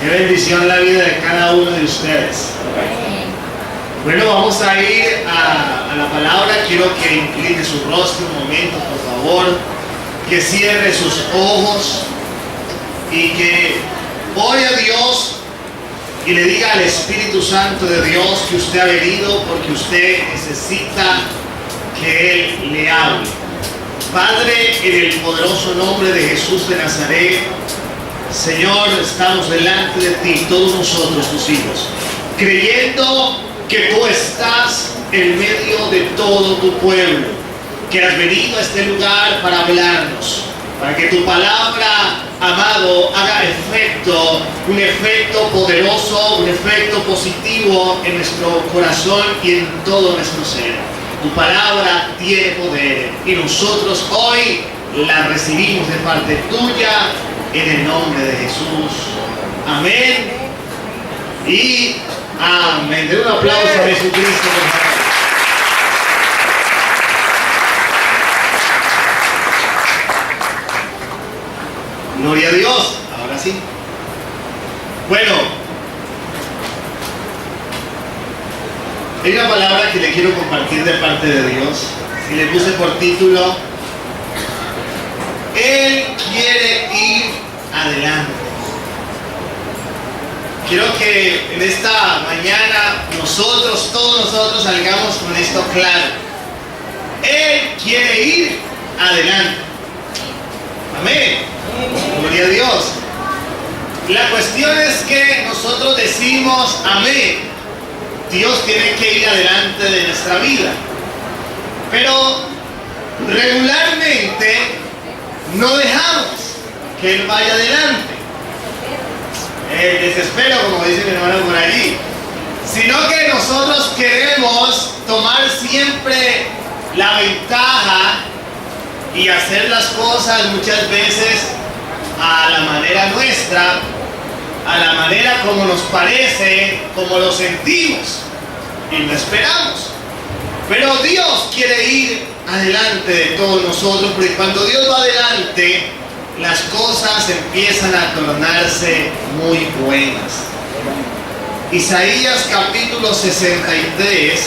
Qué bendición la vida de cada uno de ustedes. Bueno, vamos a ir a la palabra. Quiero que incline su rostro un momento, por favor. Que cierre sus ojos y que ore a Dios y le diga al Espíritu Santo de Dios que usted ha venido porque usted necesita que Él le hable. Padre, en el poderoso nombre de Jesús de Nazaret, Señor, estamos delante de ti, todos nosotros, tus hijos, creyendo que tú estás en medio de todo tu pueblo, que has venido a este lugar para hablarnos, para que tu palabra, amado, haga efecto, un efecto poderoso, un efecto positivo en nuestro corazón y en todo nuestro ser. Tu palabra tiene poder y nosotros hoy la recibimos de parte tuya en el nombre de Jesús. Amén y amén. Den un aplauso a Jesucristo. Gloria a Dios. Ahora sí. Bueno, hay una palabra que le quiero compartir de parte de Dios y le puse por título: Él quiere ir adelante. Quiero que en esta mañana todos nosotros salgamos con esto claro. Él quiere ir adelante. Amén. Gloria a Dios. La cuestión es que nosotros decimos amén. Dios tiene que ir adelante de nuestra vida. Pero regularmente no dejamos que Él vaya adelante. El desespero, como dice mi hermano por allí. Sino que nosotros queremos tomar siempre la ventaja y hacer las cosas muchas veces a la manera nuestra, a la manera como nos parece, como lo sentimos y lo esperamos. Pero Dios quiere ir adelante de todos nosotros, porque cuando Dios va adelante, las cosas empiezan a tornarse muy buenas. Isaías capítulo 63,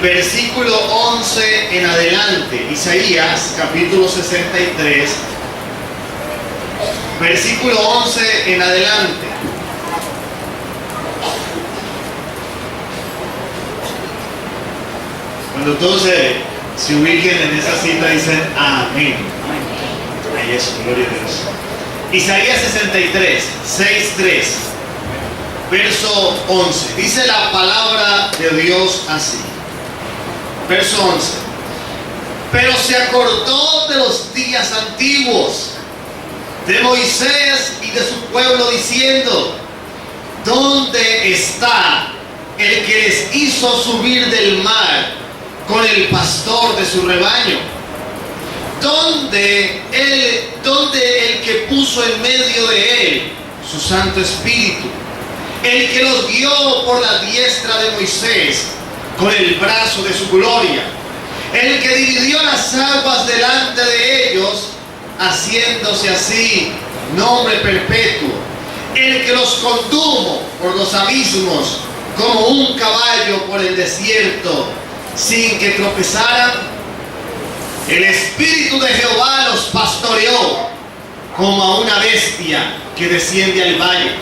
versículo 11 en adelante. Isaías capítulo 63, versículo 11 en adelante. Cuando todos se ubiquen en esa cita dicen amén. Ahí es, gloria a Dios. Isaías 63, 6:3, verso 11. Dice la palabra de Dios así. Verso 11. Pero se acordó de los días antiguos, de Moisés y de su pueblo, diciendo: ¿dónde está el que les hizo subir del mar con el pastor de su rebaño? ¿Dónde el que puso en medio de él su Santo Espíritu? El que los guió por la diestra de Moisés con el brazo de su gloria. El que dividió las aguas delante de ellos, haciéndose así nombre perpetuo. El que los condujo por los abismos como un caballo por el desierto, sin que tropezaran. El Espíritu de Jehová los pastoreó como a una bestia que desciende al valle.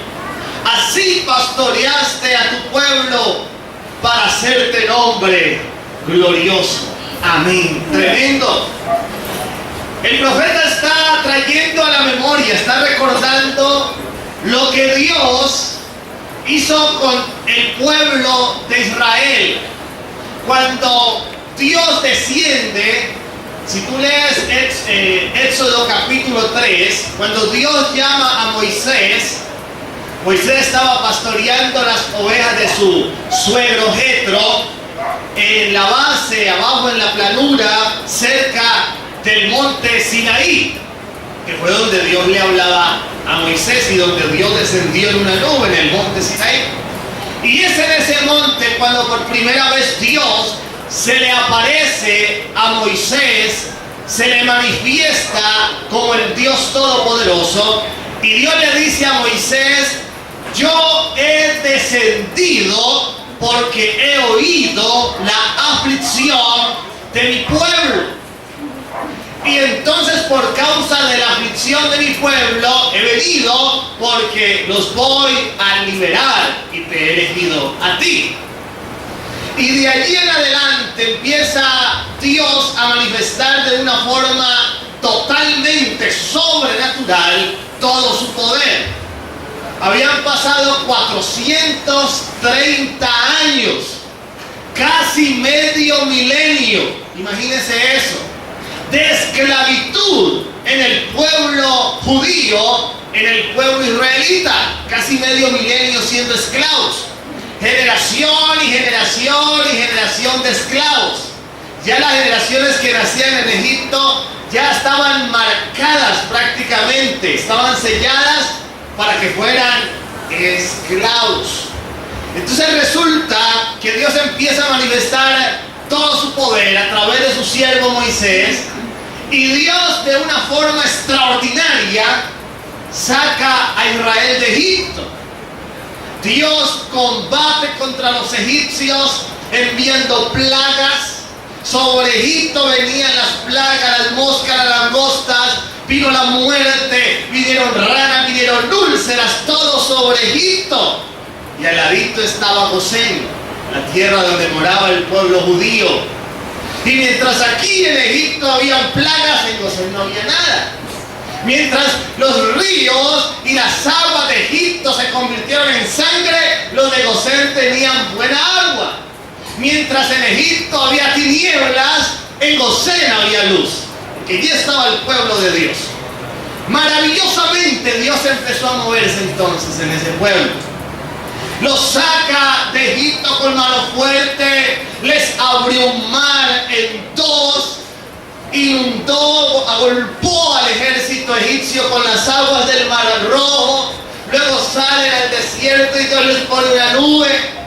Así pastoreaste a tu pueblo para hacerte nombre glorioso. Amén. Tremendo. El profeta está trayendo a la memoria, está recordando lo que Dios hizo con el pueblo de Israel. Cuando Dios desciende, si tú lees Éxodo capítulo 3, cuando Dios llama a Moisés, Moisés estaba pastoreando las ovejas de su suegro Jetro en la base, abajo en la planura, cerca del monte Sinaí, que fue donde Dios le hablaba a Moisés y donde Dios descendió en una nube en el monte Sinaí. Y es en ese monte cuando por primera vez Dios se le aparece a Moisés, se le manifiesta como el Dios Todopoderoso Y Dios le dice a Moisés: yo he descendido porque he oído la aflicción de mi pueblo. Y entonces, por causa de la aflicción de mi pueblo, he venido porque los voy a liberar y te he elegido a ti. Y de allí en adelante empieza Dios a manifestar de una forma totalmente sobrenatural todo su poder. Habían pasado 430 años, casi medio milenio, imagínense eso, de esclavitud en el pueblo judío, en el pueblo israelita, casi medio milenio siendo esclavos, generación y generación y generación de esclavos. Ya las generaciones que nacían en Egipto ya estaban marcadas prácticamente, estaban selladas para que fueran esclavos. Entonces resulta que Dios empieza a manifestar todo su poder a través de su siervo Moisés, y Dios de una forma extraordinaria saca a Israel de Egipto. Dios combate contra los egipcios enviando plagas. Sobre Egipto venían las plagas, las moscas, las langostas, vino la muerte, vinieron ranas, vinieron úlceras, todo sobre Egipto. Y al ladito estaba Gosén, la tierra donde moraba el pueblo judío. Y mientras aquí en Egipto habían plagas, en Gosén no había nada. Mientras los ríos y las aguas de Egipto se convirtieron en sangre, los de Gosén tenían buena agua. Mientras en Egipto había tinieblas, en Gosén había luz, porque ya estaba el pueblo de Dios. Maravillosamente Dios empezó a moverse entonces en ese pueblo. Los saca de Egipto con mano fuerte, les abrió un mar en dos, inundó, agolpó al ejército egipcio con las aguas del Mar Rojo. Luego salen al desierto y Dios les pone una nube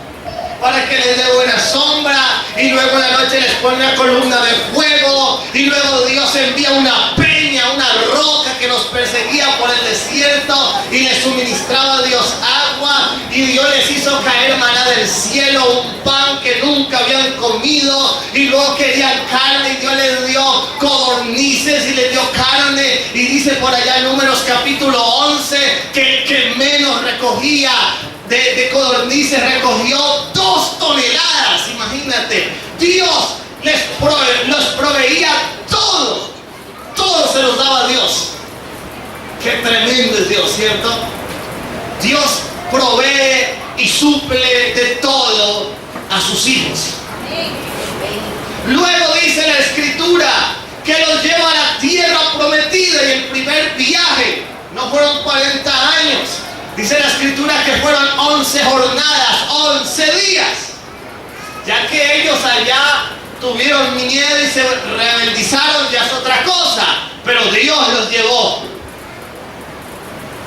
para que les dé buena sombra, y luego en la noche les pone una columna de fuego, y luego Dios envía una peña, una roca que los perseguía por el desierto y les suministraba a Dios agua, y Dios les hizo caer maná del cielo, un pan que nunca habían comido, y luego querían carne y Dios les dio codornices y les dio carne. Y dice por allá en Números capítulo 11 que el que menos recogía de codornices recogió 2 toneladas. Imagínate, Dios los proveía todo se los daba Dios. Qué tremendo es Dios, ¿cierto? Dios provee y suple de todo a sus hijos. Luego dice la Escritura que los lleva a la tierra prometida, y el primer viaje no fueron 40 años. Dice la Escritura que fueron 11 jornadas, 11 días. Ya que ellos allá tuvieron miedo y se rebeldizaron, ya es otra cosa, pero Dios los llevó.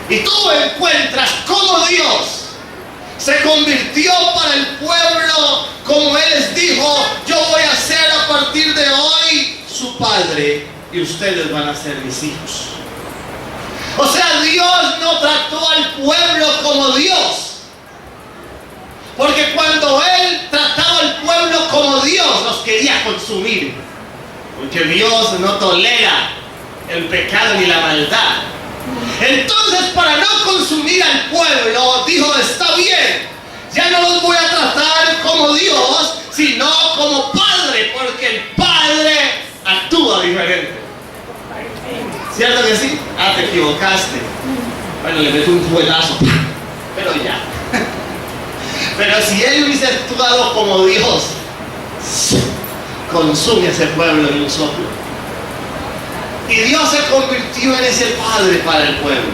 Y tú encuentras cómo Dios se convirtió para el pueblo, como Él les dijo: yo voy a ser a partir de hoy su padre y ustedes van a ser mis hijos. O sea, Dios no trató al pueblo como Dios, porque cuando Él trataba al pueblo como Dios, los quería consumir, porque Dios no tolera el pecado ni la maldad. Entonces, para no consumir al pueblo, dijo: está bien, ya no los voy a tratar como Dios, sino como padre, porque el padre actúa diferente. ¿Cierto que sí? Ah, te equivocaste. Bueno, le meto un juelazo, pero ya. Pero si Él hubiese actuado como Dios, consume a ese pueblo en un soplo. Y Dios se convirtió en ese padre para el pueblo.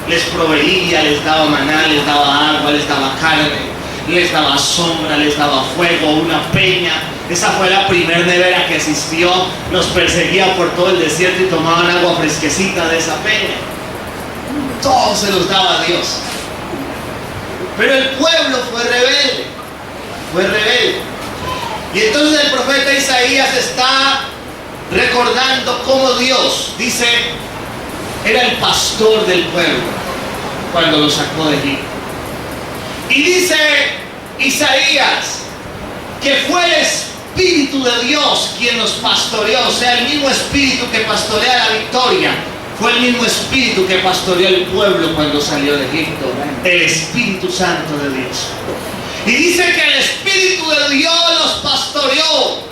Les proveía, les daba maná, les daba agua, les daba carne, les daba sombra, les daba fuego, una peña. Esa fue la primera nevera que existió. Los perseguía por todo el desierto y tomaban agua fresquecita de esa peña. Todo se los daba a Dios. Pero el pueblo fue rebelde. Fue rebelde. Y entonces el profeta Isaías está recordando cómo Dios dice: Era el pastor del pueblo cuando lo sacó de Egipto. Y dice Isaías que fue el Espíritu de Dios quien los pastoreó. O sea, el mismo Espíritu que pastorea la victoria fue el mismo Espíritu que pastoreó el pueblo cuando salió de Egipto. El Espíritu Santo de Dios. Y dice que el Espíritu de Dios los pastoreó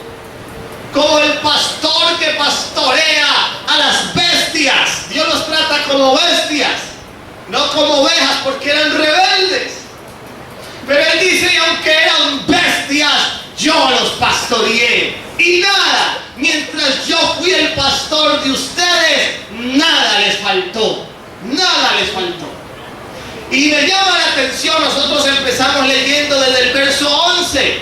como el pastor que pastorea a las bestias. Dios los trata como bestias, no como ovejas, porque eran rebeldes. Pero Él dice, y aunque eran bestias, yo los pastoreé. Y nada, mientras yo fui el pastor de ustedes, nada les faltó. Nada les faltó. Y me llama la atención, nosotros empezamos leyendo desde el verso 11.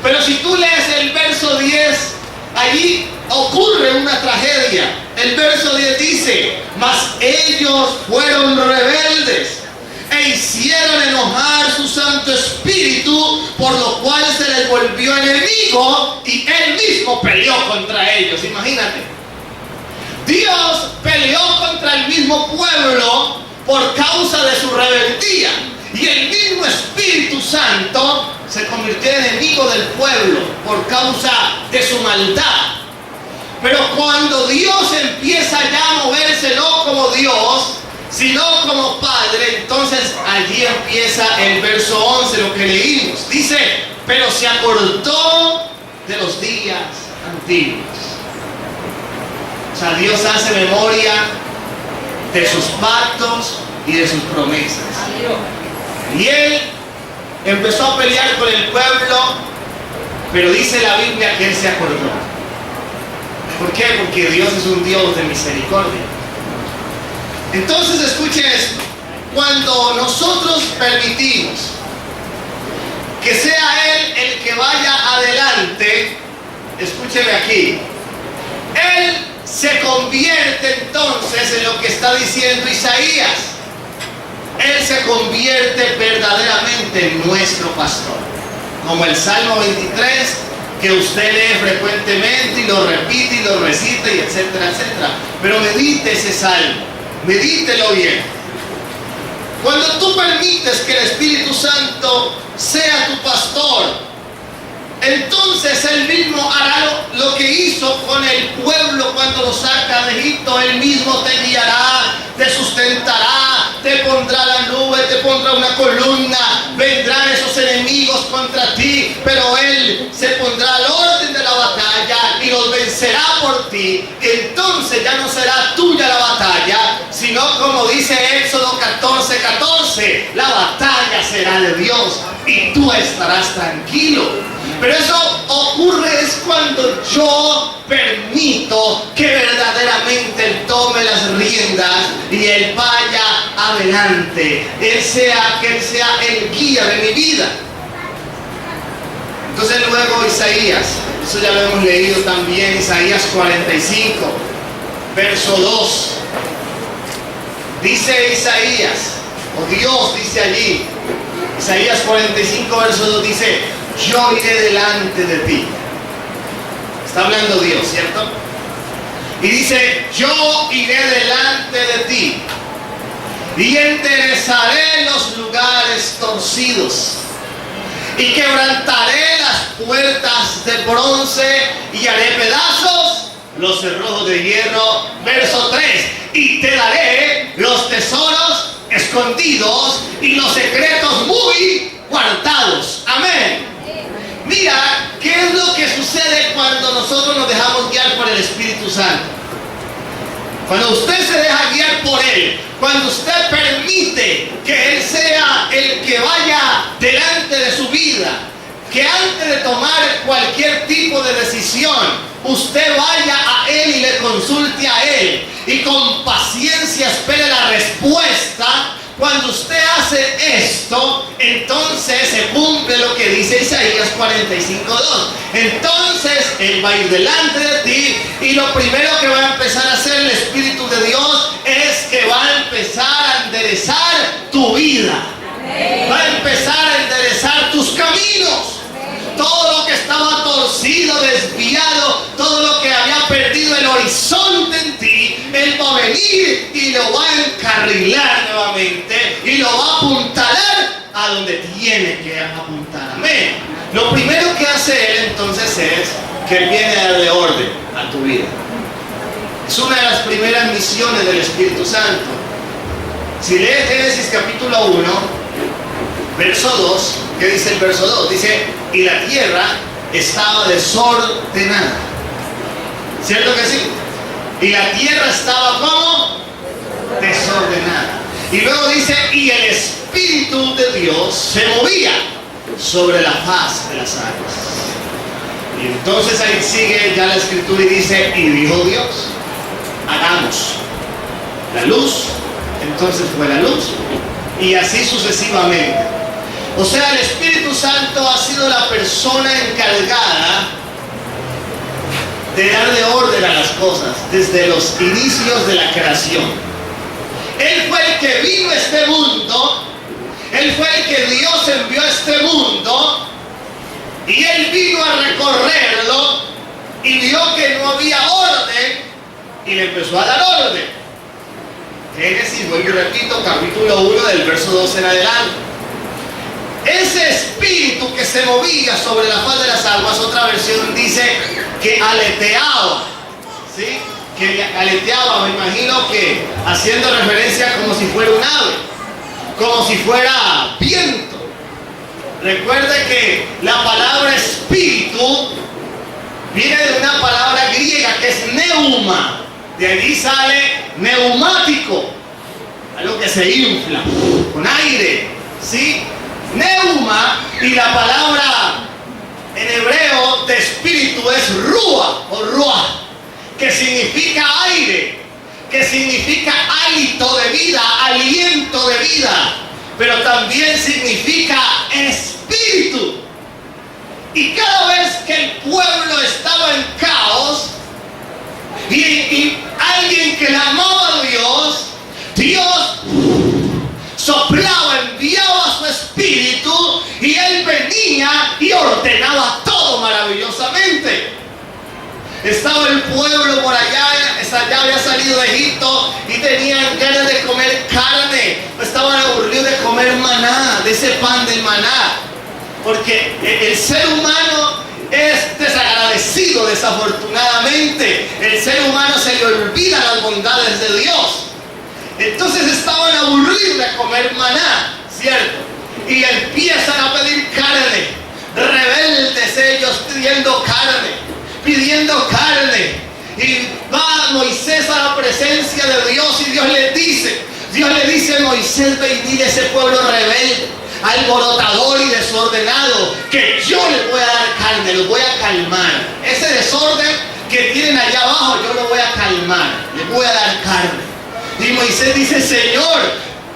Pero si tú lees el verso 10, allí ocurre una tragedia. El verso 10 dice, mas ellos fueron rebeldes e hicieron enojar su Santo Espíritu, por lo cual se les volvió enemigo y Él mismo peleó contra ellos. Imagínate, Dios peleó contra el mismo pueblo por causa de su rebeldía, y el mismo Espíritu Santo se convirtió en enemigo del pueblo por causa de su maldad. Pero cuando Dios empieza ya a moverse no como Dios, sino como Padre, entonces allí empieza el verso 11, lo que leímos. Dice, pero se acordó de los días antiguos. O sea, Dios hace memoria de sus pactos y de sus promesas. Y Él empezó a pelear con el pueblo, pero dice la Biblia que Él se acordó. ¿Por qué? Porque Dios es un Dios de misericordia. Entonces escuchen esto. Cuando nosotros permitimos que sea Él el que vaya adelante, escúcheme aquí, Él se convierte entonces en lo que está diciendo Isaías. Él se convierte verdaderamente en nuestro pastor. Como el Salmo 23, que usted lee frecuentemente y lo repite y lo recita y etcétera, etcétera. Pero medite ese salmo, medítelo bien. Cuando tú permites que el Espíritu Santo sea tu pastor, entonces Él mismo hará lo que hizo con el pueblo cuando lo saca de Egipto. Él mismo te guiará, te sustentará, te pondrá la nube, te pondrá una columna, vendrán esos enemigos contra ti, pero Él se pondrá al orden de la batalla y los vencerá por ti. Entonces ya no será tuya la batalla, sino como dice Éxodo 14:14, la batalla será de Dios y tú estarás tranquilo. Pero eso ocurre es cuando yo permito que verdaderamente Él tome las riendas y Él vaya adelante. Que Él sea el guía de mi vida. Entonces luego Isaías, eso ya lo hemos leído también, Isaías 45, verso 2. Dice Isaías, o Dios dice allí, Isaías 45, verso 2 dice, yo iré delante de ti. Está hablando Dios, ¿cierto? Y dice, yo iré delante de ti y enderezaré los lugares torcidos y quebrantaré las puertas de bronce y haré pedazos los cerrojos de hierro. Verso 3, y te daré los tesoros escondidos y los secretos muy guardados. Amén. Mira, ¿qué es lo que sucede cuando nosotros nos dejamos guiar por el Espíritu Santo? Cuando usted se deja guiar por Él, cuando usted permite que Él sea el que vaya delante de su vida, que antes de tomar cualquier tipo de decisión, usted vaya a Él y le consulte a Él, y con paciencia espere la respuesta. Cuando usted hace esto, entonces se cumple lo que dice Isaías 45:2. Entonces Él va a ir delante de ti, y lo primero que va a empezar a hacer el Espíritu de Dios es que va a empezar a enderezar tu vida. Va a empezar a enderezar tus caminos. Todo lo que estaba torcido, desviado, todo lo que había perdido el horizonte en ti, Él Él va a venir y lo va a encarrilar nuevamente y lo va a apuntalar a donde tiene que apuntar. Amén. Lo primero que hace Él entonces es que Él viene a darle orden a tu vida. Es una de las primeras misiones del Espíritu Santo. Si lees Génesis capítulo 1, verso 2, ¿qué dice el verso 2? Dice, y la tierra estaba desordenada. ¿Cierto que sí? Y la tierra estaba como desordenada. Y luego dice, y el Espíritu de Dios se movía sobre la faz de las aguas. Y entonces ahí sigue ya la escritura y dice, y dijo Dios, hagamos la luz. Entonces fue la luz. Y así sucesivamente. O sea, el Espíritu Santo ha sido la persona encargada de darle orden a las cosas desde los inicios de la creación. Él fue el que vino a este mundo. Él fue el que Dios envió a este mundo. Y Él vino a recorrerlo y vio que no había orden y le empezó a dar orden. Génesis, vuelvo y repito, capítulo 1 del verso 2 en adelante. Ese espíritu que se movía sobre la faz de las aguas, otra versión dice que aleteaba, ¿sí? Que aleteaba, me imagino que haciendo referencia como si fuera un ave, como si fuera viento. Recuerde que la palabra espíritu viene de una palabra griega que es neuma. De allí sale neumático, algo que se infla con aire, ¿sí? Neuma, y la palabra en hebreo de espíritu es rúa o ruah, que significa aire, que significa hálito de vida, aliento de vida, pero también significa espíritu. Y cada vez que el pueblo estaba en caos y alguien que le amaba a Dios, Dios soplaba, enviaba su espíritu y Él venía y ordenaba todo maravillosamente. Estaba el pueblo por allá, ya había salido de Egipto y tenían ganas de comer carne, estaban aburridos de comer maná, de ese pan del maná, porque el ser humano es desagradecido, desafortunadamente. El ser humano se le olvida las bondades de Dios. Entonces estaban aburridos de comer maná, ¿cierto? Y empiezan a pedir carne, rebeldes ellos pidiendo carne. Y va Moisés a la presencia de Dios y Dios le dice, Moisés, ve y dile a ese pueblo rebelde, alborotador y desordenado, que yo les voy a dar carne, los voy a calmar. Ese desorden que tienen allá abajo, yo lo voy a calmar, les voy a dar carne. Y Moisés dice, Señor,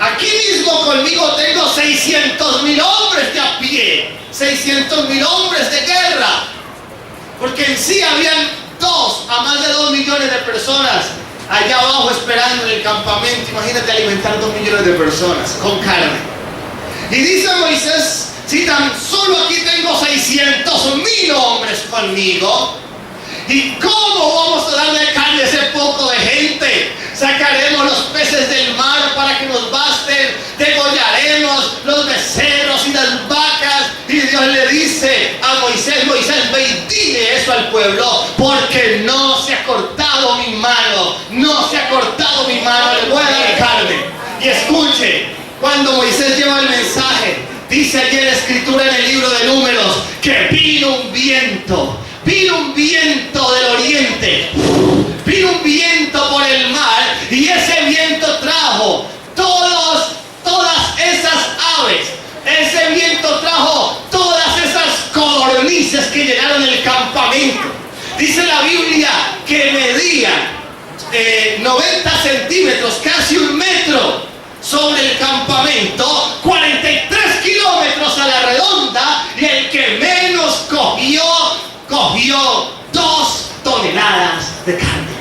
aquí mismo conmigo tengo 600,000 hombres de a pie, 600,000 hombres de guerra, porque en sí habían a más de 2 millones de personas allá abajo esperando en el campamento. Imagínate alimentar 2 millones de personas con carne. Y dice Moisés, si tan solo aquí tengo 600,000 hombres conmigo, ¿y cómo vamos a darle carne a ese poco de gente? Sacaremos los peces del mar para que nos basten, degollaremos los becerros y las vacas. Y Dios le dice a Moisés, ve y dile eso al pueblo, porque no se ha cortado mi mano, le voy a dar carne. Y escuche, cuando Moisés lleva el mensaje, dice allí en la escritura en el libro de Números, que vino un viento del oriente, vino un viento por el mar, y ese viento trajo todas esas aves, ese viento trajo todas esas codornices que llenaron el campamento. Dice la Biblia que medían 90 centímetros, casi 1 metro sobre el campamento, 43 kilómetros a la redonda, y el que menos cogió 2 toneladas de carne.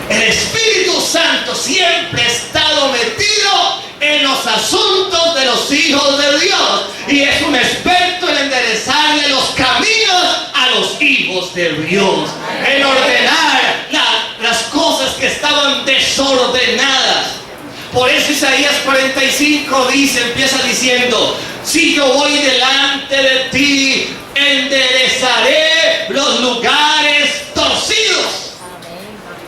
El Espíritu Santo siempre ha estado metido en los asuntos de los hijos de Dios y es un experto en enderezarle los caminos a los hijos de Dios, en ordenar las cosas que Por eso Isaías 45 empieza diciendo: si yo voy delante de ti, enderezaré los lugares torcidos.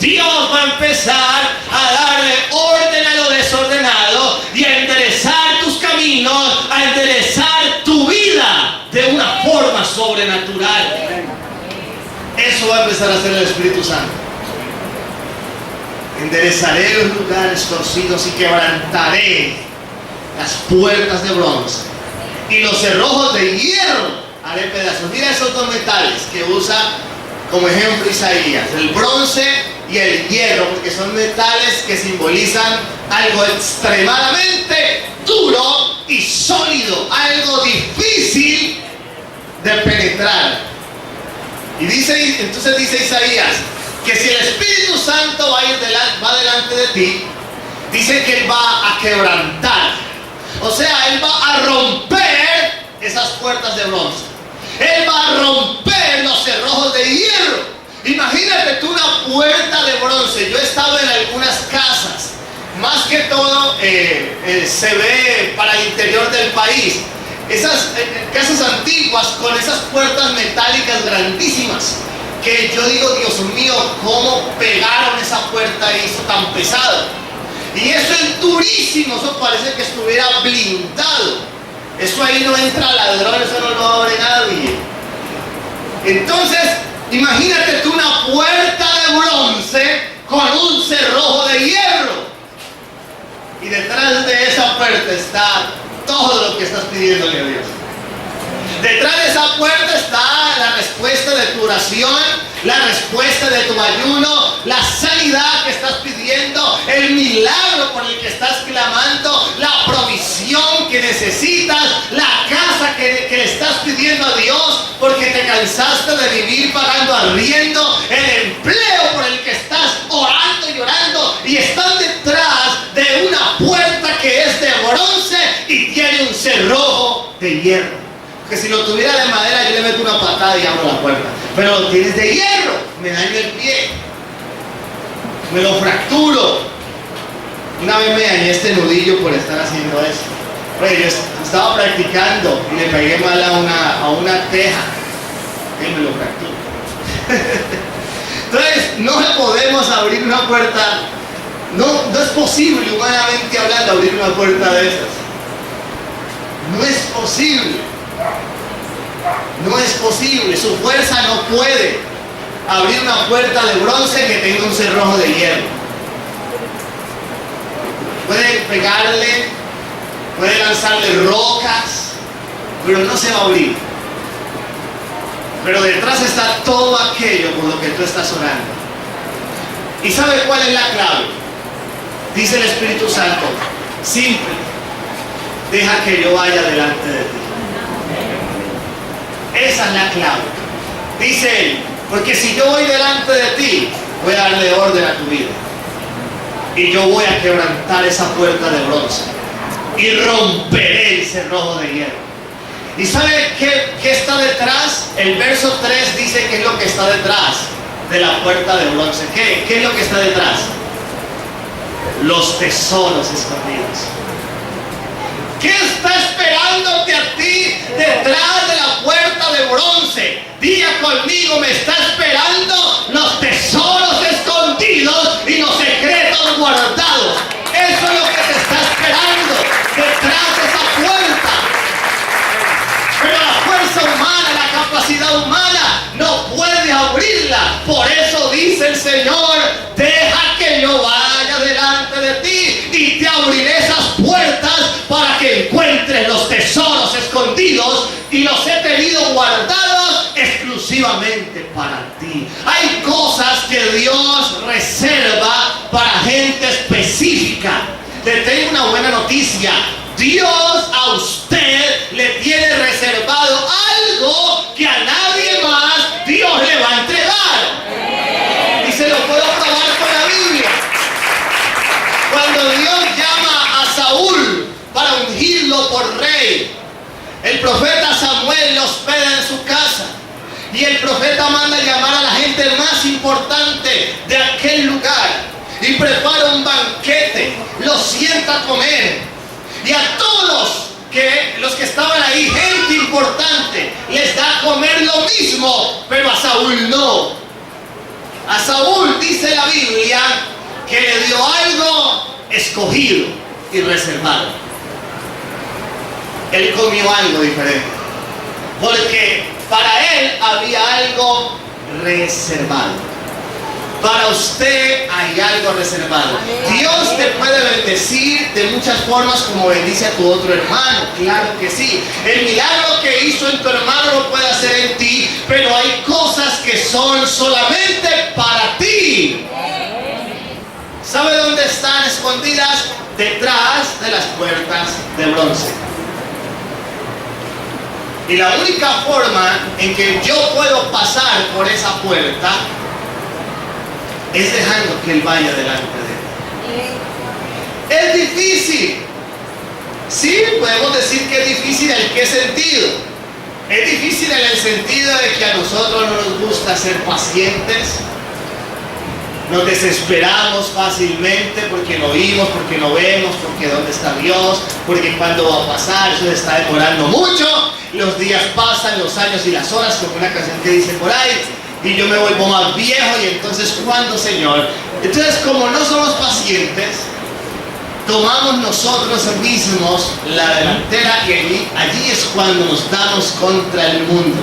Dios va a empezar a darle orden a lo desordenado y a enderezar tus caminos, a enderezar tu vida de una forma sobrenatural. Eso va a empezar a hacer el Espíritu Santo. Enderezaré los lugares torcidos y quebrantaré las puertas de bronce y los cerrojos de hierro haré pedazos. Mira esos dos metales que usa como ejemplo Isaías: el bronce y el hierro, porque son metales que simbolizan algo extremadamente duro y sólido, algo difícil de penetrar. Y entonces dice Isaías que si el Espíritu Santo va delante de ti, dice que Él va a quebrantar. O sea, Él va a romper esas puertas de bronce. Él va a romper los cerrojos de hierro. Imagínate tú una puerta de bronce. Yo he estado en algunas casas, más que todo se ve para el interior del país. Esas casas antiguas con esas puertas metálicas grandísimas, que yo digo, Dios mío, ¿cómo pegaron esa puerta y hizo tan pesado? Y eso es durísimo, eso parece que estuviera blindado. Eso ahí no entra ladrón, eso no lo abre nadie. Entonces, imagínate tú una puerta de bronce con un cerrojo de hierro. Y detrás de esa puerta está todo lo que estás pidiéndole a Dios. Detrás de esa puerta está la respuesta de tu oración, la respuesta de tu ayuno, la sanidad que estás pidiendo, el milagro por el que estás clamando, la provisión que necesitas, la casa que le estás pidiendo a Dios porque te cansaste de vivir pagando arriendo, el empleo por el que estás orando y orando, y están detrás de una puerta que es de bronce y tiene un cerrojo de hierro. Que si lo tuviera de madera yo le meto una patada y abro la puerta, pero lo tienes de hierro, me daño el pie, me lo fracturo. Una vez me dañé este nudillo por estar haciendo eso. Oye, yo estaba practicando y le pegué mal a una teja y me lo fracturó. Entonces no podemos abrir una puerta, no es posible humanamente hablando abrir una puerta de esas. No es posible. No es posible, su fuerza no puede abrir una puerta de bronce que tenga un cerrojo de hierro. Puede pegarle, puede lanzarle rocas, pero no se va a abrir. Pero detrás está todo aquello por lo que tú estás orando. ¿Y sabe cuál es la clave? Dice el Espíritu Santo: simple, deja que yo vaya delante de ti. Esa es la clave. Dice Él: porque si yo voy delante de ti, voy a darle orden a tu vida. Y yo voy a quebrantar esa puerta de bronce. Y romperé el cerrojo de hierro. ¿Y sabe qué está detrás? El verso 3 dice qué es lo que está detrás de la puerta de bronce. ¿Qué es lo que está detrás? Los tesoros escondidos. ¿Qué está esperándote a ti detrás de la puerta de bronce? Diga conmigo: me está esperando los tesoros escondidos y los secretos guardados. Eso es lo que te está esperando detrás de esa puerta. Pero la fuerza humana, la capacidad humana no puede abrirla. Por eso dice el Señor: deja que yo vaya delante de ti y te abriré esas puertas para que encuentres los tesoros escondidos, y los he tenido guardados exclusivamente para ti. Hay cosas que Dios reserva para gente específica. Te tengo una buena noticia: Dios a usted le tiene reservado algo que a nadie más Dios le va a entregar. Y se lo puedo probar con la Biblia. Cuando Dios llama a Saúl para ungirlo por rey, el profeta Samuel lo hospeda en su casa, y el profeta manda llamar a la gente más importante de aquel lugar. y prepara un banquete, los sienta a comer. Y a todos los que estaban ahí, gente importante, les da a comer lo mismo, pero a Saúl no. A Saúl dice la Biblia que le dio algo escogido y reservado. Él comió algo diferente, porque para él había algo reservado. Para usted hay algo reservado. Dios te puede bendecir de muchas formas, como bendice a tu otro hermano, claro que sí. El milagro que hizo en tu hermano lo puede hacer en ti, pero hay cosas que son solamente para ti. ¿Sabe dónde están escondidas? Detrás de las puertas de bronce. Y la única forma en que yo puedo pasar por esa puerta es dejando que Él vaya delante de Él. Es difícil. Sí, podemos decir que es difícil. ¿En qué sentido? Es difícil en el sentido de que a nosotros no nos gusta ser pacientes. Nos desesperamos fácilmente porque no oímos, porque no vemos, porque dónde está Dios, porque cuándo va a pasar, eso se está demorando mucho. Los días pasan, los años y las horas, como una canción que dice por ahí, y yo me vuelvo más viejo, y entonces ¿cuándo, Señor? Entonces, como no somos pacientes, tomamos nosotros mismos la delantera, y allí es cuando nos damos contra el mundo,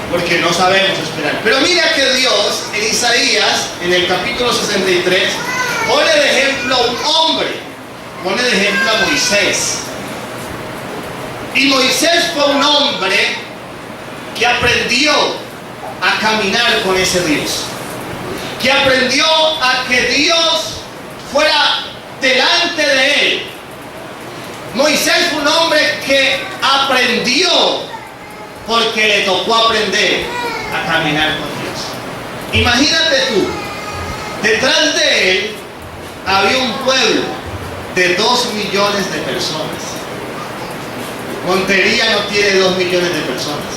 porque no sabemos esperar. Pero mira que Dios en Isaías, en el capítulo 63, pone de ejemplo a un hombre, pone de ejemplo a Moisés. Y Moisés fue un hombre que aprendió a caminar con ese Dios, que aprendió a que Dios fuera delante de él. Moisés fue un hombre que aprendió porque le tocó aprender a caminar con Dios. Imagínate tú, detrás de él había un pueblo de 2 millones de personas. Montería no tiene 2 millones de personas.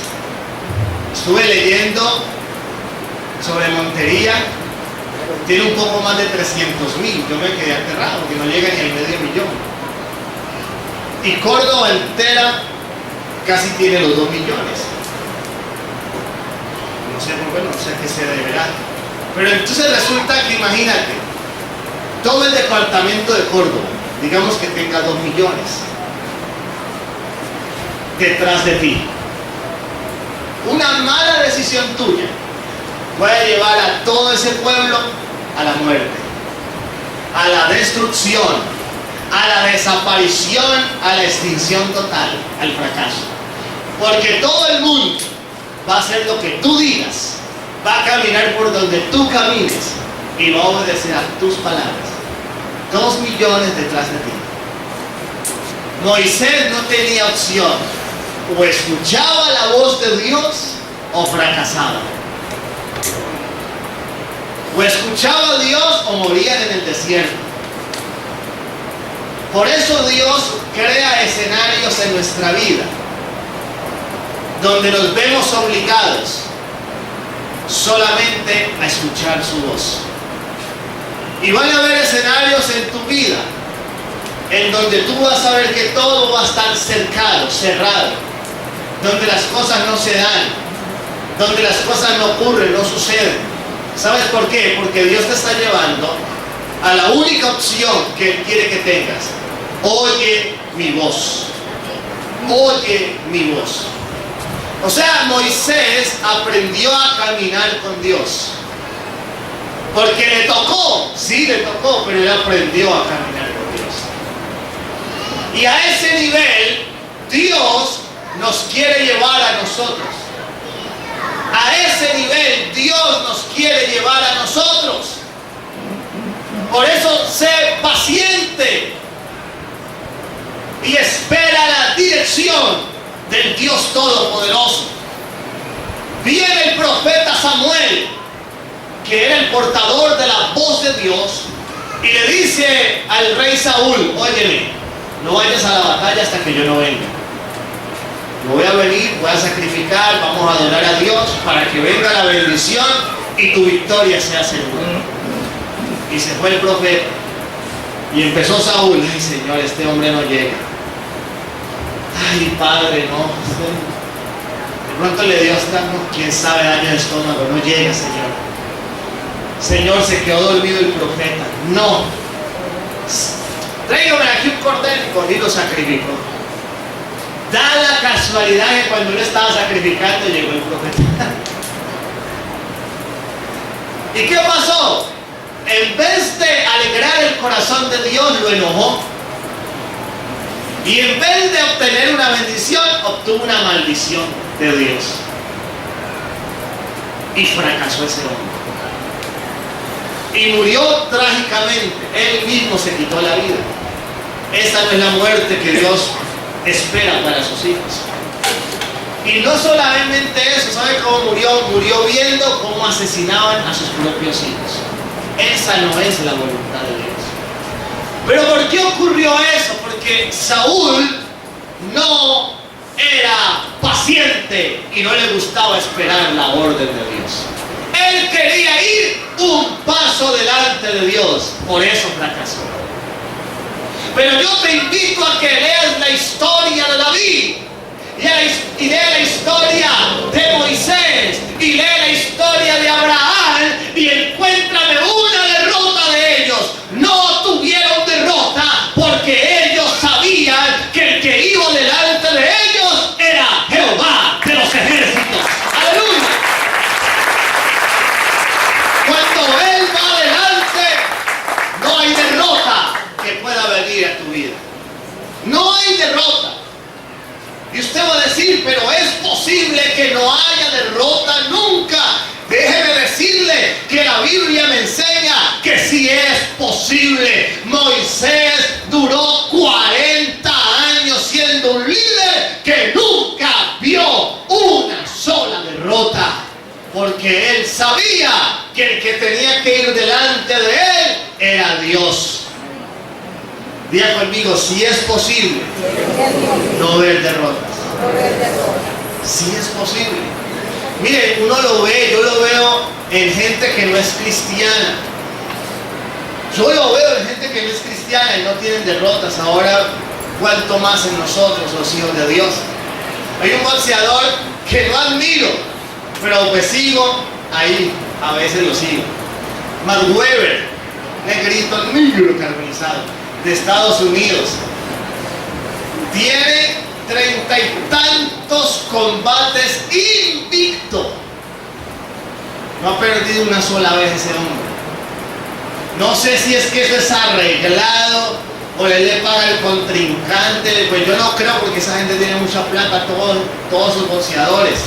Estuve leyendo sobre Montería, tiene un poco más de 300,000. Yo me quedé aterrado porque no llega ni al medio millón. Y Córdoba entera casi tiene los 2 millones. No sé por qué, no sé a qué se deberá. Pero entonces resulta que, imagínate, todo el departamento de Córdoba, digamos que tenga 2 millones detrás de ti. Una mala decisión tuya puede llevar a todo ese pueblo a la muerte, a la destrucción, a la desaparición, a la extinción total, al fracaso. Porque todo el mundo va a hacer lo que tú digas, va a caminar por donde tú camines y va a obedecer a tus palabras. 2 millones detrás de ti. Moisés no tenía opción. O escuchaba la voz de Dios o fracasaba. O escuchaba a Dios o morían en el desierto. Por eso Dios crea escenarios en nuestra vida donde nos vemos obligados solamente a escuchar su voz. Y van a haber escenarios en tu vida en donde tú vas a ver que todo va a estar cercado, cerrado, donde las cosas no se dan, donde las cosas no ocurren, no suceden. ¿Sabes por qué? Porque Dios te está llevando a la única opción que Él quiere que tengas. Oye mi voz. Oye mi voz. O sea, Moisés aprendió a caminar con Dios. Porque le tocó, sí le tocó, pero él aprendió a caminar con Dios. Y a ese nivel, Dios nos quiere llevar a nosotros. A ese nivel Dios nos quiere llevar a nosotros. Por eso sé paciente y espera la dirección del Dios Todopoderoso. Viene el profeta Samuel, que era el portador de la voz de Dios, y le dice al rey Saúl: óyeme, no vayas a la batalla hasta que yo no venga. Yo voy a venir, voy a sacrificar, vamos a adorar a Dios para que venga la bendición y tu victoria sea segura. Y se fue el profeta. Y empezó Saúl. Ay, Señor, este hombre no llega. Ay, Padre, no. De pronto le dio hasta, quién sabe, daño de estómago. No llega, Señor. Señor, se quedó dormido el profeta. No. Tráigame aquí un cordero. Y cogí, lo sacrificó. Da la casualidad que cuando él estaba sacrificando llegó el profeta. ¿Y qué pasó? En vez de alegrar el corazón de Dios, lo enojó. Y en vez de obtener una bendición, obtuvo una maldición de Dios. Y fracasó ese hombre. Y murió trágicamente. Él mismo se quitó la vida. Esa no es la muerte que Dios espera para sus hijos. Y no solamente eso, ¿sabe cómo murió? Murió viendo cómo asesinaban a sus propios hijos. Esa no es la voluntad de Dios. Pero ¿por qué ocurrió eso? Porque Saúl no era paciente y no le gustaba esperar la orden de Dios. Él quería ir un paso delante de Dios, por eso fracasó. Pero yo te invito a que leas la historia de David y lea la historia de Moisés y lea la historia de Abraham y encuéntrame una derrota de ellos. No tuvieron derrota porque ellos sabían que el que iba delante de ellos era Jehová de los ejércitos. ¡Aleluya! Cuando Él va adelante, no hay derrota que pueda venir a tu vida. No hay derrota. Y usted va a decir, pero es posible que no haya derrota nunca. Déjeme decirle que la Biblia me enseña que sí es posible. Moisés duró 40 años siendo un líder que nunca vio una sola derrota. Porque él sabía que el que tenía que ir delante de él era Dios. Diga conmigo, si es posible no ver derrotas. Si es posible. Mire, uno lo ve, yo lo veo en gente que no es cristiana. Yo lo veo en gente que no es cristiana y no tienen derrotas. Ahora, cuánto más en nosotros, los hijos de Dios. Hay un boxeador que no admiro, pero pues sigo ahí, a veces lo sigo. Mayweather, negrito, negro carbonizado, de Estados Unidos. Tiene 30 y tantos combates invicto. No ha perdido una sola vez ese hombre. No sé si es que eso es arreglado o él le paga el contrincante. Pues yo no creo, porque esa gente tiene mucha plata, todos sus boxeadores.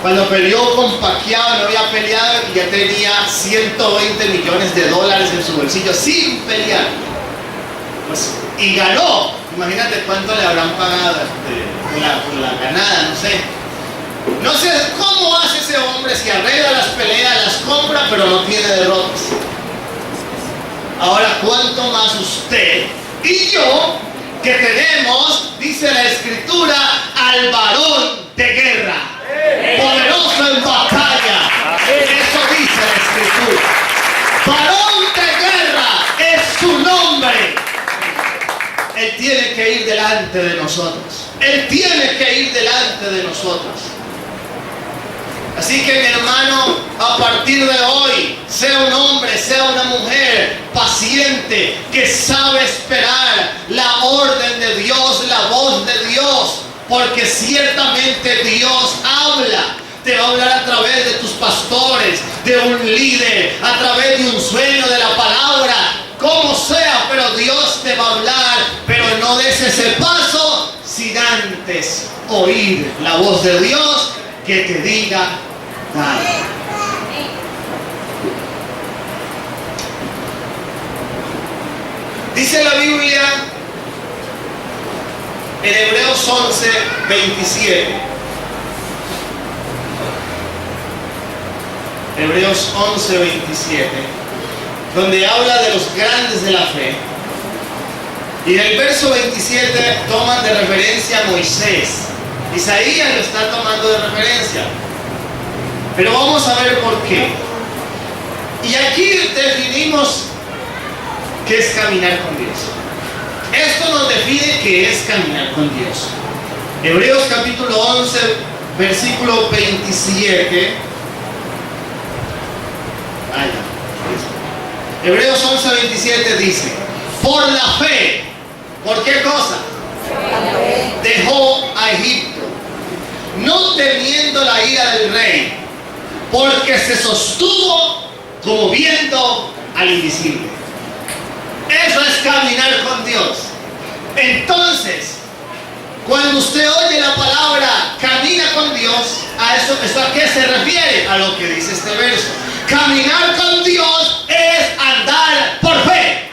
Cuando peleó con Pacquiao no había peleado y ya tenía 120 millones de dólares en su bolsillo sin pelear. Pues, y ganó. Imagínate cuánto le habrán pagado por la ganada, no sé. No sé cómo hace ese hombre, si arregla las peleas, las compra, pero no tiene derrotas. Ahora, ¿cuánto más usted y yo, que tenemos, dice la Escritura, al varón de guerra, poderoso en batalla? Eso dice la Escritura. Varón de guerra es su nombre. Él tiene que ir delante de nosotros. Él tiene que ir delante de nosotros. Así que, mi hermano, a partir de hoy, sea un hombre, sea una mujer paciente, que sabe esperar la orden de Dios, la voz de Dios, porque ciertamente Dios habla. Te va a hablar a través de tus pastores, de un líder, a través de un sueño, de la palabra, como sea, pero Dios te va a hablar. Pero no des ese paso sin antes oír la voz de Dios que te diga: dale. Dice la Biblia en Hebreos 11, 27. Hebreos 11, 27, donde habla de los grandes de la fe. Y en el verso 27 toman de referencia a Moisés. Isaías lo está tomando de referencia. Pero vamos a ver por qué. Y aquí definimos qué es caminar con Dios. Esto nos define qué es caminar con Dios. Hebreos capítulo 11, versículo 27. Hebreos 11, 27 dice: por la fe, ¿por qué cosa? Dejó a Egipto, no temiendo la ira del rey, porque se sostuvo como viendo al invisible. Eso es caminar con Dios. Entonces, cuando usted oye la palabra camina con Dios, ¿esto a qué se refiere? A lo que dice este verso. Caminar con Dios es andar por fe.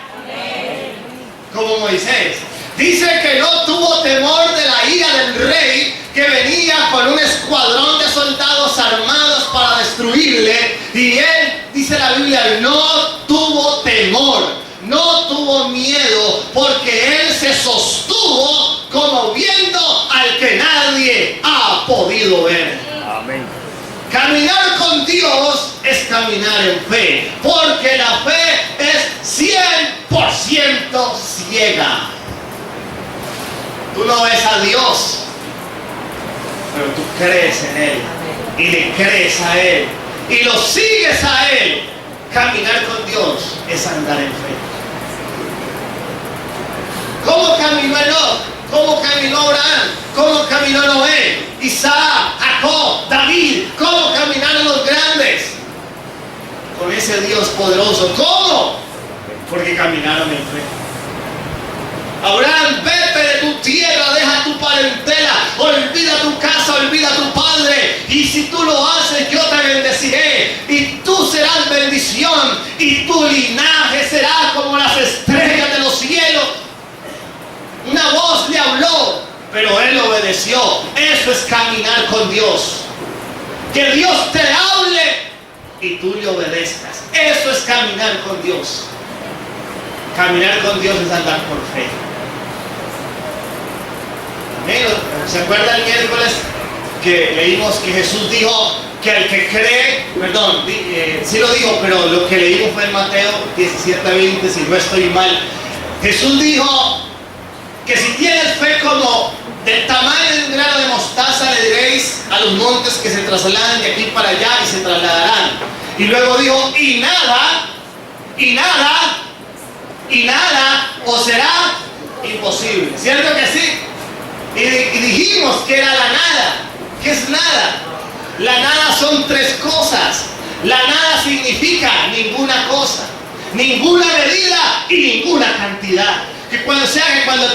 Como Moisés. Dice que no tuvo temor de la ira del rey, que venía con un escuadrón de soldados armados para destruirle. Y él, dice la Biblia, no tuvo temor, no tuvo miedo, porque él se sostuvo como viendo al que nadie ha podido ver. Amén. Caminar con Dios es caminar en fe, porque la fe es 100% ciega. Tú no ves a Dios, pero tú crees en Él y le crees a Él y lo sigues a Él. Caminar con Dios es andar en fe. ¿Cómo caminó Enoc? ¿Cómo caminó Abraham? ¿Cómo caminó Noé? Isaac, Jacob, David. ¿Cómo caminaron los grandes? Con ese Dios poderoso. ¿Cómo? Porque caminaron en fe. Abraham, vete de tu tierra, deja tu parentela, olvida tu casa, olvida tu padre, y si tú lo haces, yo te bendeciré, y tú serás bendición, y tu linaje será como las estrellas de los cielos. Una voz le habló, pero él obedeció. Eso es caminar con Dios. Que Dios te hable y tú le obedezcas. Eso es caminar con Dios. Caminar con Dios es andar por fe. ¿Se acuerda el miércoles que leímos que Jesús dijo que el que cree, sí lo dijo, pero lo que leímos fue en Mateo 17:20, si no estoy mal. Jesús dijo que si tienes fe como del tamaño de un grano de mostaza, le diréis a los montes que se trasladen de aquí para allá y se trasladarán. Y luego dijo, y nada os será imposible. ¿Cierto que sí? Y dijimos que era la nada. ¿Qué es nada? La nada son tres cosas. La nada significa ninguna cosa, ninguna medida y ninguna cantidad. Que cuando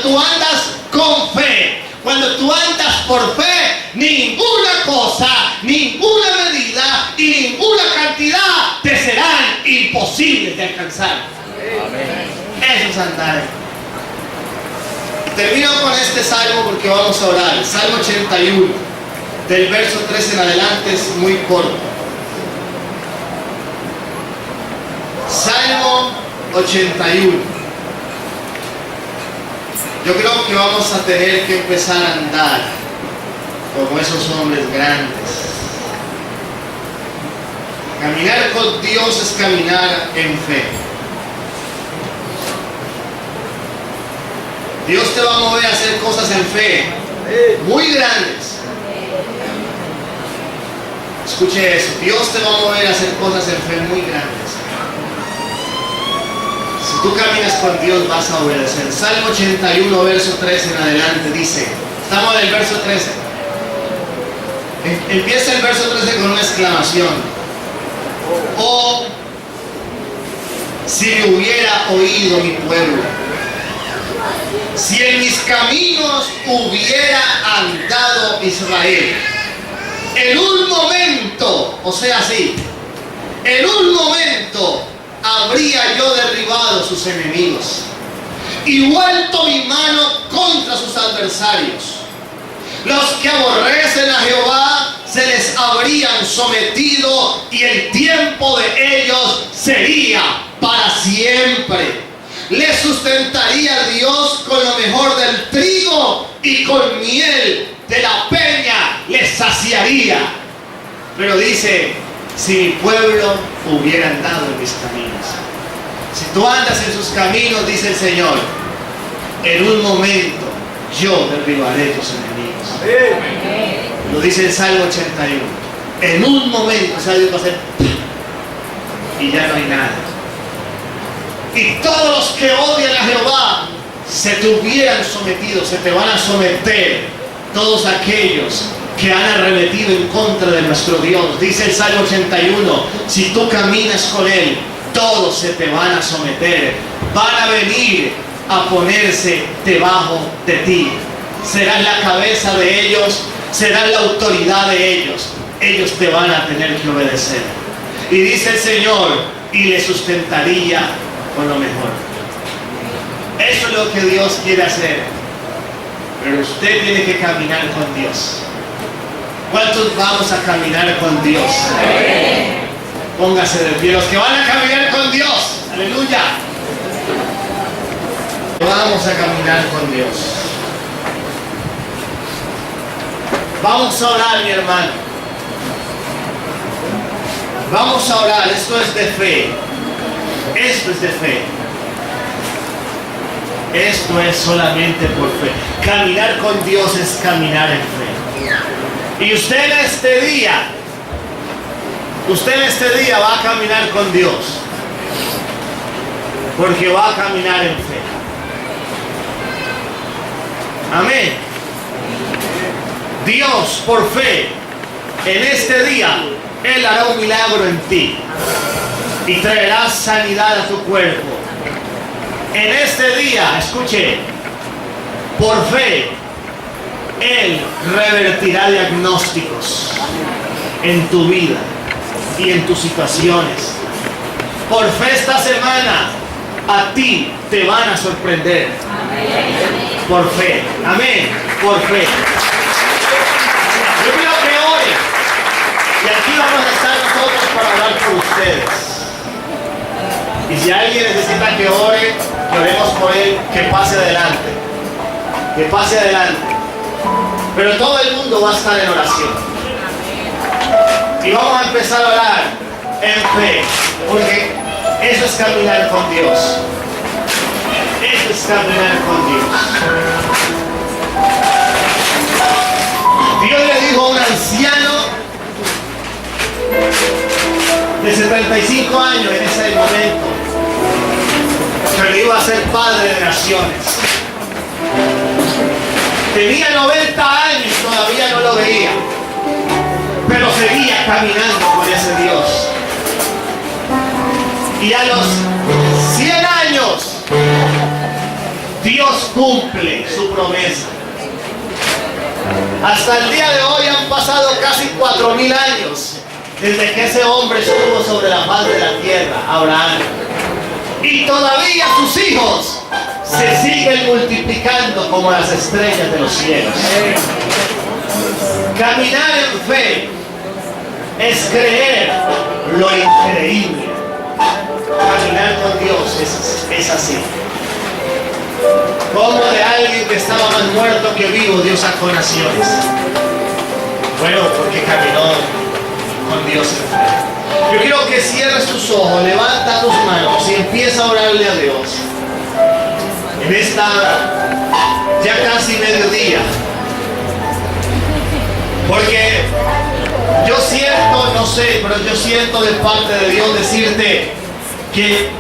tú andas con fe, cuando tú andas por fe, ninguna cosa, ninguna medida y ninguna cantidad te serán imposibles de alcanzar. Amén. Eso es andar. Termino con este salmo porque vamos a orar. El Salmo 81, del verso 3 en adelante, es muy corto. Salmo 81. Yo creo que vamos a tener que empezar a andar como esos hombres grandes. Caminar con Dios es caminar en fe. Dios te va a mover a hacer cosas en fe muy grandes. Escuche eso. Dios te va a mover a hacer cosas en fe muy grandes. Si tú caminas con Dios, vas a obedecer. Salmo 81, verso 13 en adelante dice, estamos en el verso 13. Empieza el verso 13 con una exclamación. Oh, si me hubiera oído mi pueblo, si en mis caminos hubiera andado Israel, en un momento, o sea, sí, en un momento habría yo derribado sus enemigos y vuelto mi mano contra sus adversarios. Los que aborrecen a Jehová se les habrían sometido y el tiempo de ellos sería para siempre. Les sustentaría Dios con lo mejor del trigo y con miel de la peña les saciaría. Pero dice, si mi pueblo hubiera andado en mis caminos. Si tú andas en sus caminos, dice el Señor, en un momento yo derribaré tus enemigos. Lo dice el Salmo 81. En un momento, o sea, Dios va a hacer y ya no hay nada. Y todos los que odian a Jehová se te hubieran sometido, se te van a someter todos aquellos que han arremetido en contra de nuestro Dios. Dice el Salmo 81, si tú caminas con Él, todos se te van a someter, van a venir a ponerse debajo de ti. Serás la cabeza de ellos, serás la autoridad de ellos. Ellos te van a tener que obedecer. Y dice el Señor, y le sustentaría con lo mejor. Eso es lo que Dios quiere hacer. Pero usted tiene que caminar con Dios. ¿Cuántos vamos a caminar con Dios? Póngase de pie. Los que van a caminar con Dios. Aleluya. Vamos a caminar con Dios. Vamos a orar, mi hermano. Vamos a orar. Esto es de fe. Esto es de fe. Esto es solamente por fe. Caminar con Dios es caminar en fe. Y usted en este día va a caminar con Dios. Porque va a caminar en fe. Amén. Dios, por fe, en este día, Él hará un milagro en ti. Y traerá sanidad a tu cuerpo. En este día, escuche, por fe, Él revertirá diagnósticos en tu vida y en tus situaciones. Por fe esta semana, a ti te van a sorprender. Por fe, amén, por fe. Yo quiero que ore. Y aquí vamos a estar nosotros para hablar por ustedes. Y si alguien necesita que ore, que oremos por él, que pase adelante. Que pase adelante. Pero todo el mundo va a estar en oración. Y vamos a empezar a orar en fe. Porque eso es caminar con Dios. Eso es caminar con Dios. Dios le dijo a un anciano de 75 años en ese momento que le iba a ser padre de naciones. Tenía 90 años y todavía no lo veía, pero seguía caminando con ese Dios. Y a los 100 años Dios cumple su promesa. Hasta el día de hoy han pasado casi 4000 años desde que ese hombre estuvo sobre la faz de la tierra, Abraham. Y todavía sus hijos se siguen multiplicando como las estrellas de los cielos. Caminar en fe es creer lo increíble. Caminar con Dios es así. Como de alguien que estaba más muerto que vivo, Dios sacó naciones. Bueno, porque caminó con Dios en fe. Yo quiero que cierres tus ojos, levanta tus manos y empieza a orarle a Dios. En esta ya casi mediodía. Porque yo siento, no sé, pero yo siento de parte de Dios decirte que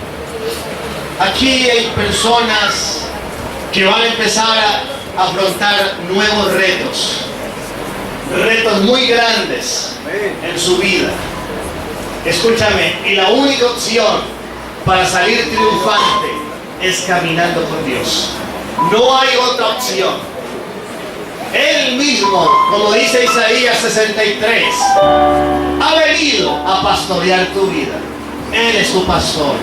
aquí hay personas que van a empezar a afrontar nuevos retos muy grandes en su vida. Escúchame, y la única opción para salir triunfante es caminando con Dios. No hay otra opción. Él mismo, como dice Isaías 63, ha venido a pastorear tu vida. Él es tu pastor.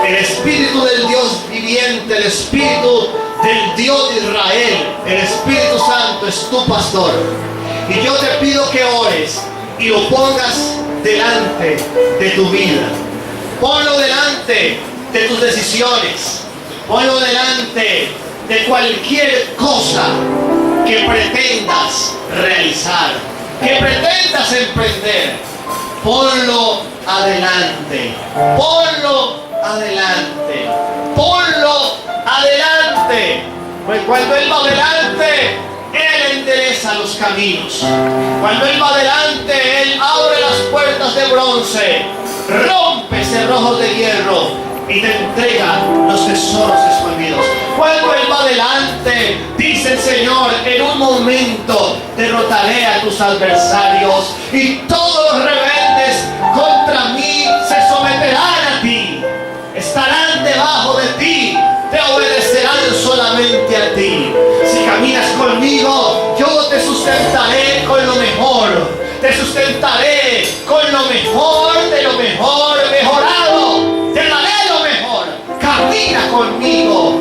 El Espíritu del Dios viviente, el Espíritu del Dios de Israel, el Espíritu Santo es tu pastor. Y yo te pido que ores y lo pongas delante de tu vida. Ponlo delante de tus decisiones. Ponlo delante de cualquier cosa que pretendas realizar, que pretendas emprender. Ponlo adelante. Ponlo adelante. Ponlo adelante. Pues cuando Él va adelante, Él endereza los caminos. Cuando Él va adelante, Él abre las puertas de bronce, rompe cerrojos de hierro y te entrega los tesoros escondidos. Cuando Él va adelante, dice el Señor, en un momento derrotaré a tus adversarios y todos los rebeldes contra mí se someterán a ti. Estarán debajo de ti, te obedecerán solamente a ti. Si caminas conmigo, yo te sustentaré con lo mejor. Te sustentaré con lo mejor de lo mejor, mejorado. Te daré lo mejor. Camina conmigo.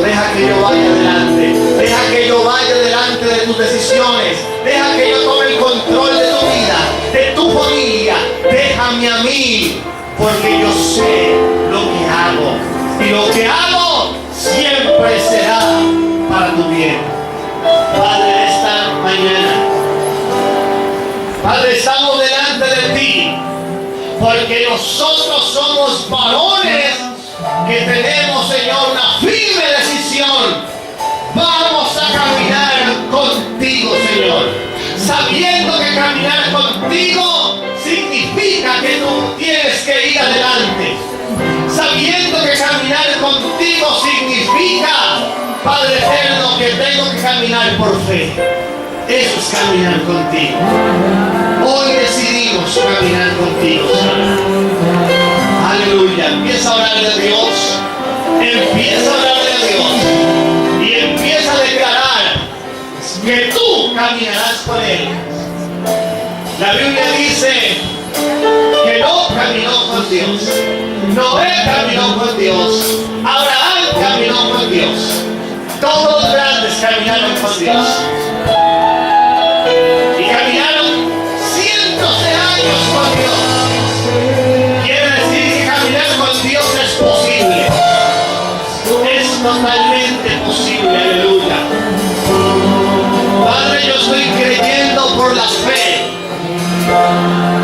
Deja que yo vaya adelante. Deja que yo vaya delante de tus decisiones. Deja que yo tome el control de tu vida, de tu familia. Déjame a mí, porque yo sé lo que hago. Y lo que hago siempre será para tu bien. Padre, esta mañana, Padre, estamos delante de ti, porque nosotros somos varones que tenemos, Señor, una firme decisión. Vamos a caminar contigo, Señor, sabiendo que caminar contigo significa que tú tienes que ir adelante, sabiendo que caminar contigo significa, Padre eterno, que tengo que caminar por fe. Eso es caminar contigo. Hoy decidimos caminar contigo, Señor. Aleluya. Empieza a orarle a Dios. Empieza a orarle a Dios. Y empieza a declarar que tú caminarás con Él. La Biblia dice que Lot caminó con Dios. Noé caminó con Dios. Abraham caminó con Dios. Todos los grandes caminaron con Dios. Y caminaron cientos de años con Dios. Quiere decir que caminar con Dios es posible. Es totalmente posible. Aleluya. Padre, yo estoy creyendo por la fe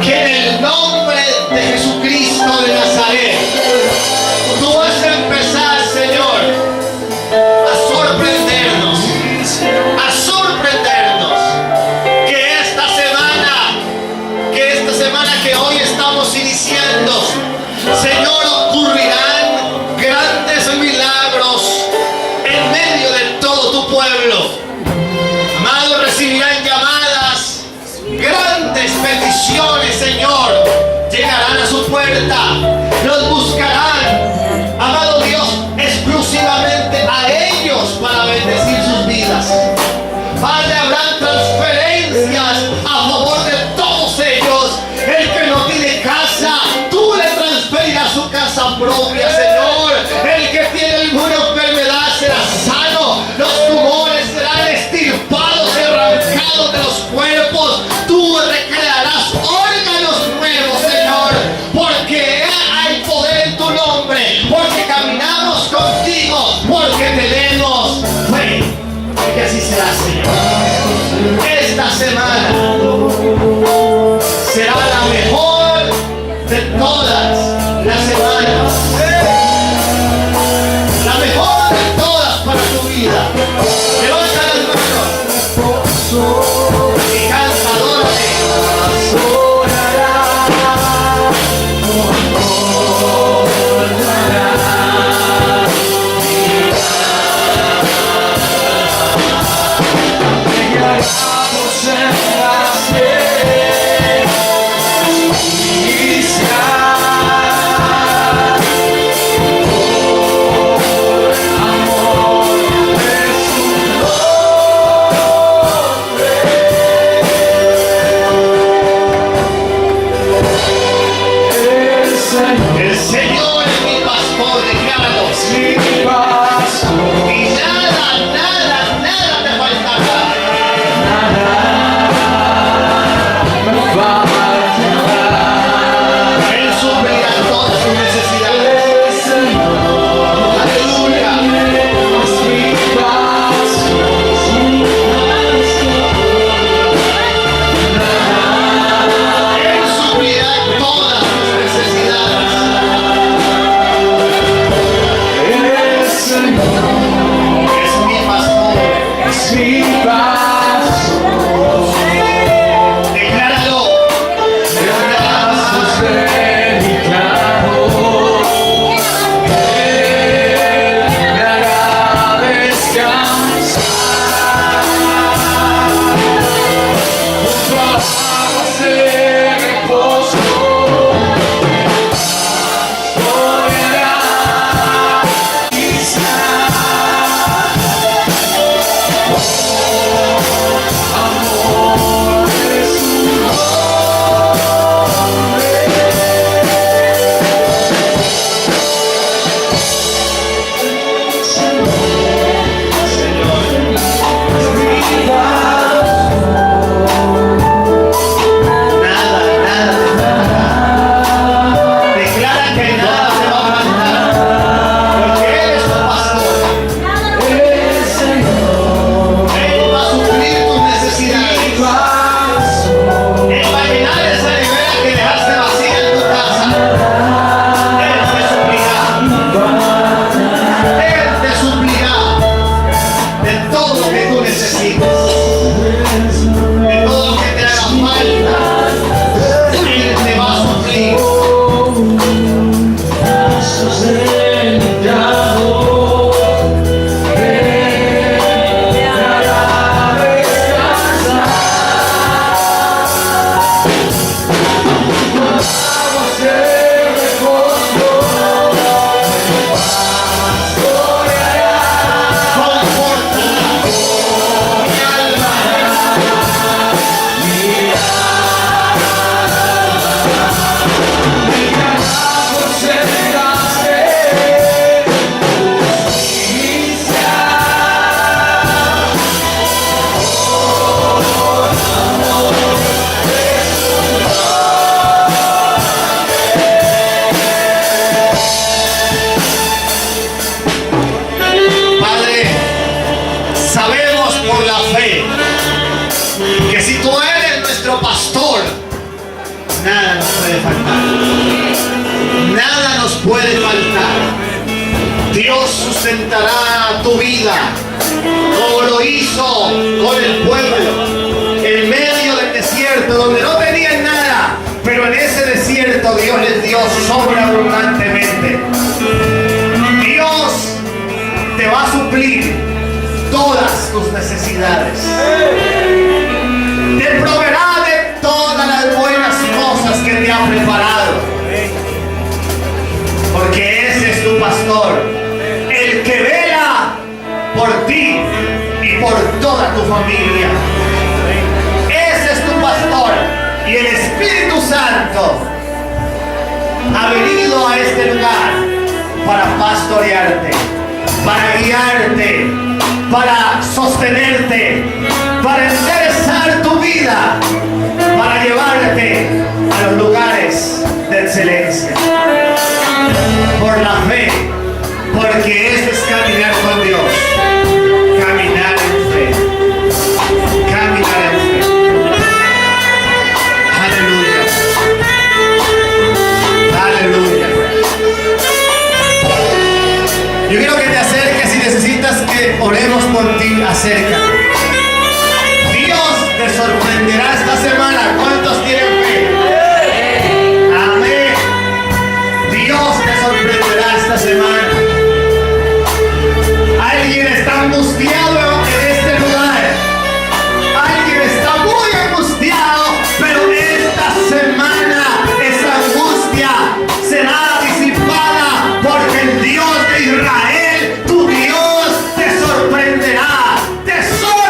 que en el nombre de Jesucristo de Nazaret tú vas a empezar, Señor, a sorprendernos. Que hoy estamos iniciando, Señor, ocurrirán grandes milagros en medio de todo tu pueblo. Amado, recibirán llamadas, grandes bendiciones, Señor, llegarán a su puerta, los buscarán, amado Dios, exclusivamente a ellos para bendecir sus vidas. Padre, habrán transferencias a favor de todos ellos. El que no tiene casa, tú le transferirás su casa propia, Señor. El que tiene alguna enfermedad será sano. Los tumores serán extirpados, arrancados de los cuerpos. Tú recrearás órganos nuevos, Señor, porque hay poder en tu nombre, porque caminamos contigo, porque tenemos fe. Que así será, Señor. Esta semana será la mejor de todas las semanas. La mejor de todas para tu vida. Levanta las manos y canta, adórale. nada nos puede faltar. Nada nos puede faltar. Dios sustentará tu vida, como lo hizo con el pueblo, en medio del desierto, donde no tenían nada, pero en ese desierto Dios les dio sobreabundantemente. Dios te va a suplir todas tus necesidades. Te proveerá de todas las buenas cosas que te ha preparado. Porque ese es tu pastor, el que vela por ti y por toda tu familia. Ese es tu pastor, y el Espíritu Santo ha venido a este lugar para pastorearte, para guiarte, para sostenerte, para enderezar tu vida, para llevarte a los lugares de excelencia. Por la fe, porque eso es caminar con Dios, caminar en fe, caminar en fe. Aleluya, aleluya. Yo quiero que te acerques, si necesitas que oremos por ti, acércate. Dios te sorprenderá esta semana. ¿Cuántos tienen fe? Amén. Dios te sorprenderá esta semana. Alguien está angustiado en este lugar. Alguien está muy angustiado, pero esta semana esa angustia será disipada, porque el Dios de Israel, tu Dios, te sorprenderá, te sorprenderá.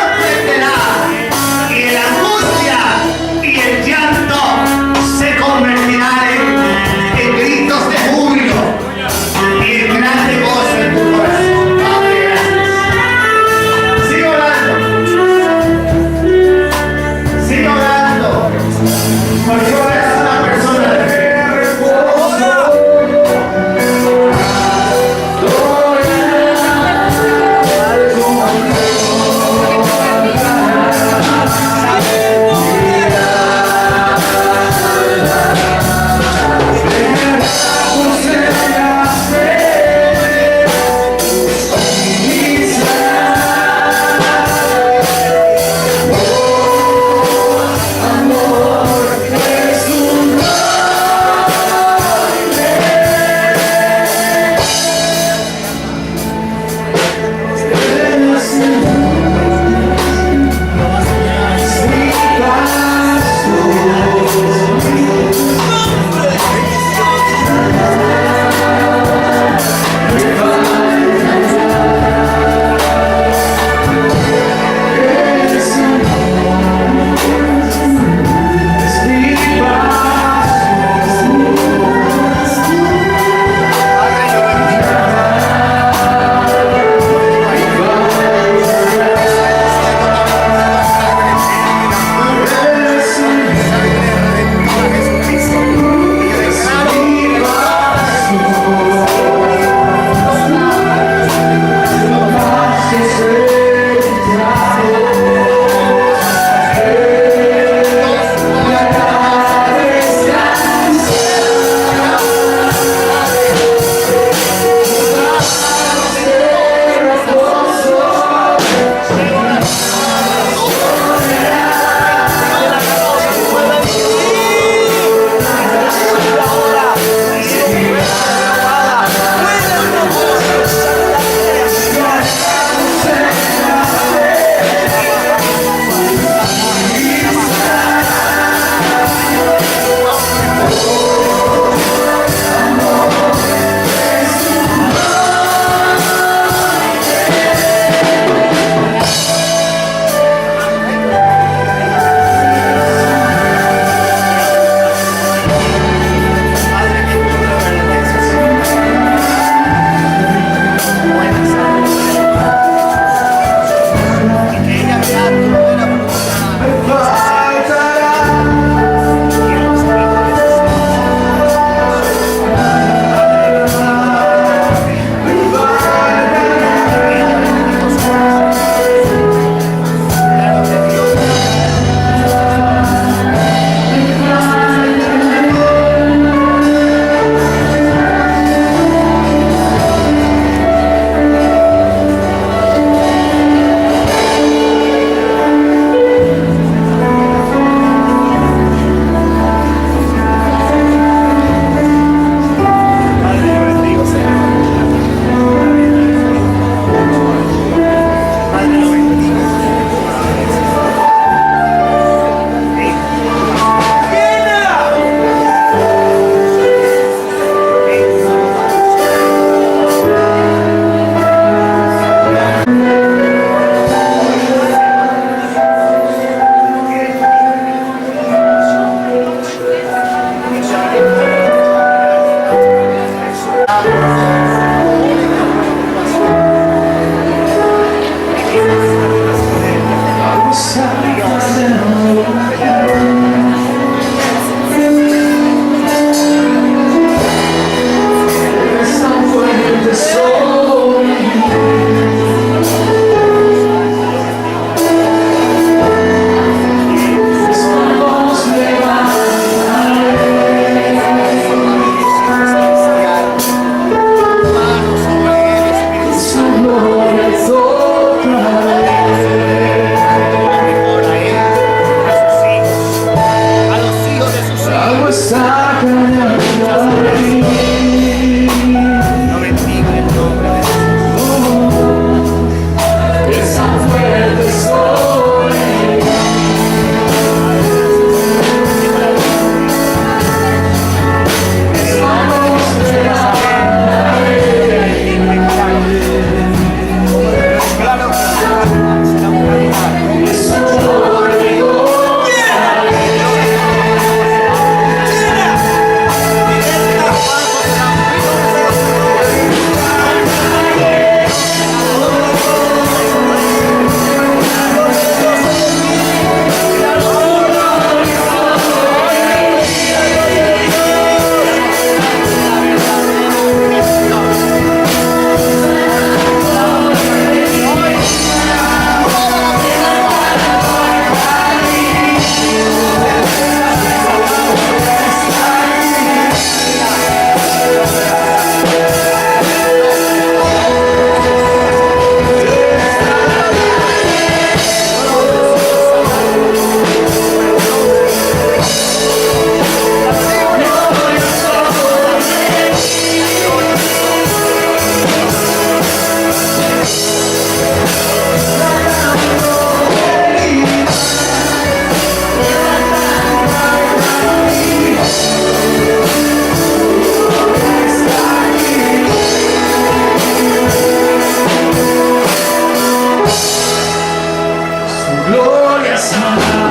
Yes,